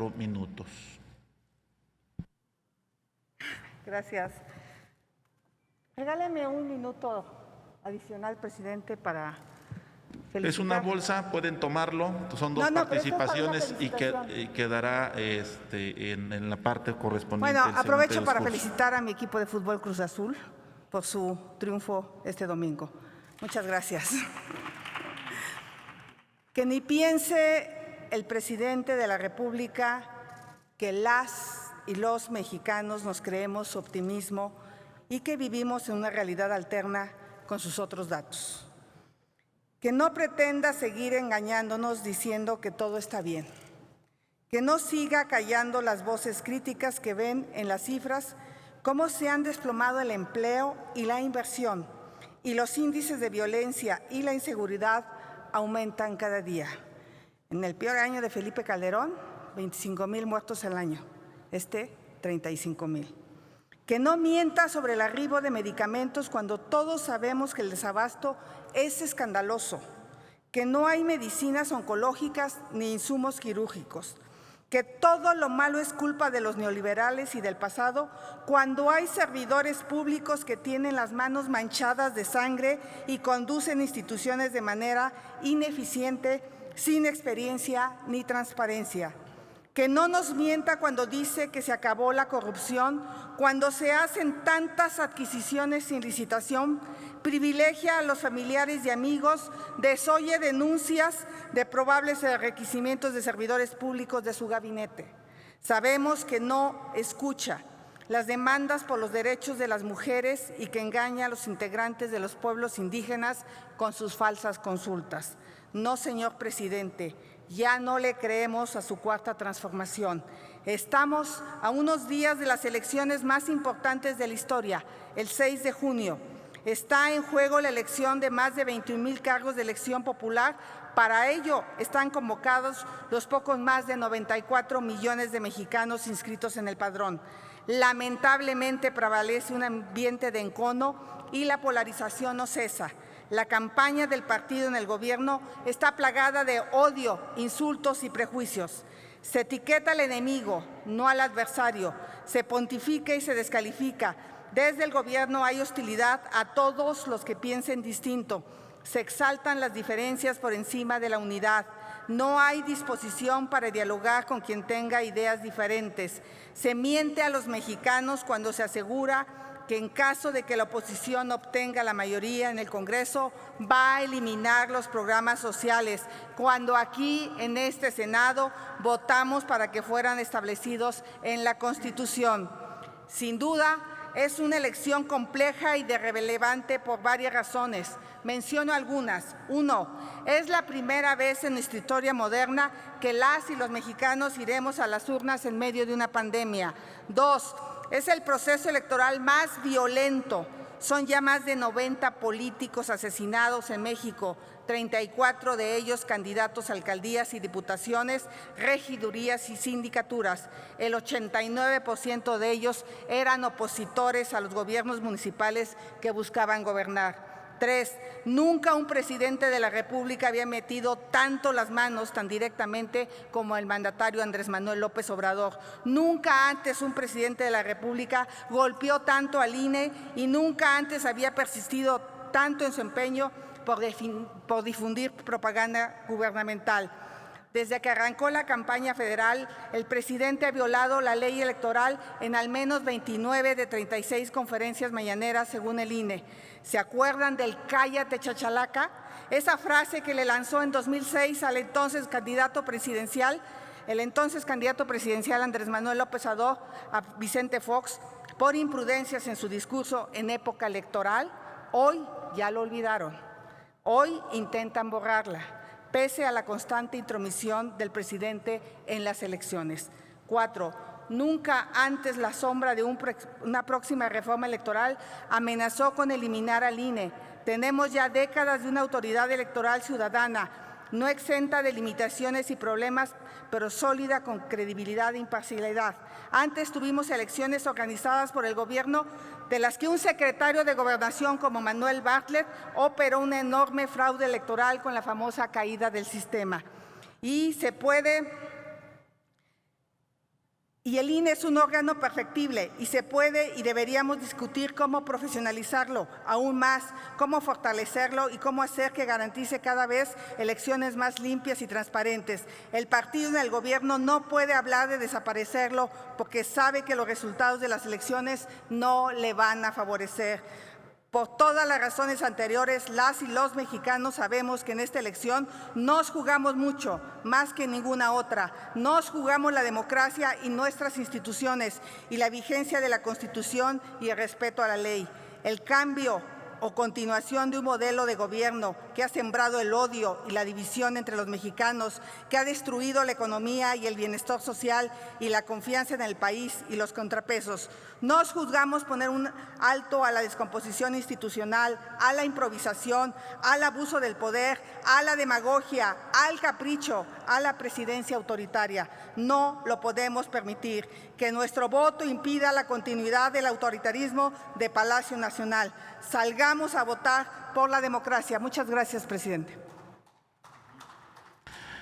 5 minutos. Gracias. Regáleme un minuto adicional, presidente, para felicitar. Es una bolsa, pueden tomarlo, son dos participaciones y quedará en la parte correspondiente. Bueno, aprovecho para felicitar a mi equipo de fútbol Cruz Azul por su triunfo este domingo. Muchas gracias. Que ni piense el presidente de la República que las y los mexicanos nos creemos su optimismo y que vivimos en una realidad alterna con sus otros datos. Que no pretenda seguir engañándonos diciendo que todo está bien. Que no siga callando las voces críticas que ven en las cifras cómo se han desplomado el empleo y la inversión, y los índices de violencia y la inseguridad aumentan cada día. En el peor año de Felipe Calderón, 25,000 muertos al año. 35,000. Que no mienta sobre el arribo de medicamentos cuando todos sabemos que el desabasto es escandaloso. Que no hay medicinas oncológicas ni insumos quirúrgicos. Que todo lo malo es culpa de los neoliberales y del pasado, cuando hay servidores públicos que tienen las manos manchadas de sangre y conducen instituciones de manera ineficiente, sin experiencia ni transparencia. Que no nos mienta cuando dice que se acabó la corrupción, cuando se hacen tantas adquisiciones sin licitación, privilegia a los familiares y amigos, desoye denuncias de probables enriquecimientos de servidores públicos de su gabinete. Sabemos que no escucha las demandas por los derechos de las mujeres y que engaña a los integrantes de los pueblos indígenas con sus falsas consultas. No, señor presidente, ya no le creemos a su cuarta transformación. Estamos a unos días de las elecciones más importantes de la historia, el 6 de junio. Está en juego la elección de más de 21,000 cargos de elección popular. Para ello están convocados los pocos más de 94 millones de mexicanos inscritos en el padrón. Lamentablemente prevalece un ambiente de encono y la polarización no cesa. La campaña del partido en el gobierno está plagada de odio, insultos y prejuicios. Se etiqueta al enemigo, no al adversario. Se pontifica y se descalifica. Desde el gobierno hay hostilidad a todos los que piensen distinto. Se exaltan las diferencias por encima de la unidad. No hay disposición para dialogar con quien tenga ideas diferentes. Se miente a los mexicanos cuando se asegura que en caso de que la oposición obtenga la mayoría en el Congreso, va a eliminar los programas sociales, cuando aquí en este Senado votamos para que fueran establecidos en la Constitución. Sin duda, es una elección compleja y relevante por varias razones. Menciono algunas. 1. Es la primera vez en nuestra historia moderna que las y los mexicanos iremos a las urnas en medio de una pandemia. 2. Es el proceso electoral más violento. Son ya más de 90 políticos asesinados en México, 34 de ellos candidatos a alcaldías y diputaciones, regidurías y sindicaturas. El 89% de ellos eran opositores a los gobiernos municipales que buscaban gobernar. 3. Nunca un presidente de la República había metido tanto las manos tan directamente como el mandatario Andrés Manuel López Obrador. Nunca antes un presidente de la República golpeó tanto al INE y nunca antes había persistido tanto en su empeño por difundir propaganda gubernamental. Desde que arrancó la campaña federal, el presidente ha violado la ley electoral en al menos 29 de 36 conferencias mañaneras, según el INE. ¿Se acuerdan del cállate chachalaca? Esa frase que le lanzó en 2006 al entonces candidato presidencial, Andrés Manuel López Obrador, a Vicente Fox, por imprudencias en su discurso en época electoral. Hoy ya lo olvidaron. Hoy intentan borrarla, pese a la constante intromisión del presidente en las elecciones. 4. Nunca antes la sombra de una próxima reforma electoral amenazó con eliminar al INE. Tenemos ya décadas de una autoridad electoral ciudadana, no exenta de limitaciones y problemas, pero sólida con credibilidad e imparcialidad. Antes tuvimos elecciones organizadas por el gobierno, de las que un secretario de Gobernación como Manuel Bartlett operó un enorme fraude electoral con la famosa caída del sistema. Y se puede Y el INE es un órgano perfectible y se puede y deberíamos discutir cómo profesionalizarlo aún más, cómo fortalecerlo y cómo hacer que garantice cada vez elecciones más limpias y transparentes. El partido en el gobierno no puede hablar de desaparecerlo porque sabe que los resultados de las elecciones no le van a favorecer. Por todas las razones anteriores, las y los mexicanos sabemos que en esta elección nos jugamos mucho, más que ninguna otra. Nos jugamos la democracia y nuestras instituciones y la vigencia de la Constitución y el respeto a la ley. El cambio o continuación de un modelo de gobierno que ha sembrado el odio y la división entre los mexicanos, que ha destruido la economía y el bienestar social y la confianza en el país y los contrapesos. Nos juzgamos poner un alto a la descomposición institucional, a la improvisación, al abuso del poder, a la demagogia, al capricho, a la presidencia autoritaria. No lo podemos permitir. Que nuestro voto impida la continuidad del autoritarismo de Palacio Nacional. Salgamos a votar por la democracia. Muchas gracias, presidente.